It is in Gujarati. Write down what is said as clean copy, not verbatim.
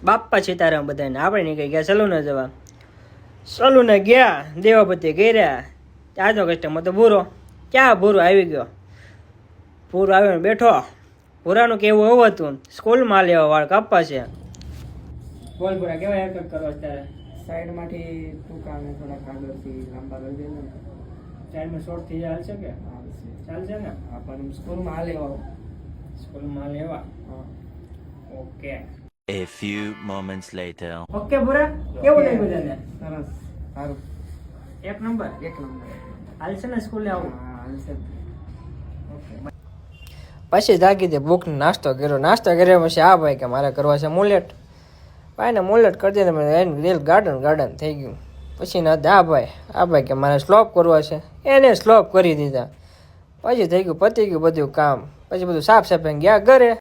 બાપ્પા સીતારામ બધાને. આપણે નીકળી ગયા સલૂને જવા. સલૂને ગયા, દેવાપતિ કર્યા. આજો કસ્ટમર તો ભૂરો. ક્યાં ભૂરો આવી ગયો? ભૂરો આવ્યો ને બેઠો. ભૂરાનું કેવું એવું હતું, સ્કૂલમાં લેવા વાળ કાપવા છે. બોલ ભૂરા, કેવા હેરકટ કરો અત્યારે? સાઈડમાંથી ટૂંકા અને થોડાક આગળથી લાંબા કરી દે ને. સાઈડમાં શોર્ટ થઈ જાય ચાલશે કે? ચાલશે ને? હા, પણ સ્કૂલમાં હાલે એવા. સ્કૂલમાં લેવા. હા. Okay. A few moments later. Okay ભૂરા, કેવું લાગ્યું તને? સરસ, સારું, એક નંબર. એક નંબર. હાલશે ને સ્કૂલે આવું? હા, હાલશે. પછી જાગી દે ભૂખ નાસ્તો કર્યો. નાસ્તો કર્યા પછી આ ભાઈ કે મારે કરવા છે મુલેટ. ભાઈને મુલેટ કરી દે એનું રેલ ગાર્ડન થઈ ગયું. પછી ના આ ભાઈ કે મારે સ્લોપ કરવા છે, એને સ્લોપ કરી દીધા. પછી થઈ ગયું, પતી ગયું બધું કામ. પછી બધું સાફ સફાઈ ગયા ઘરે.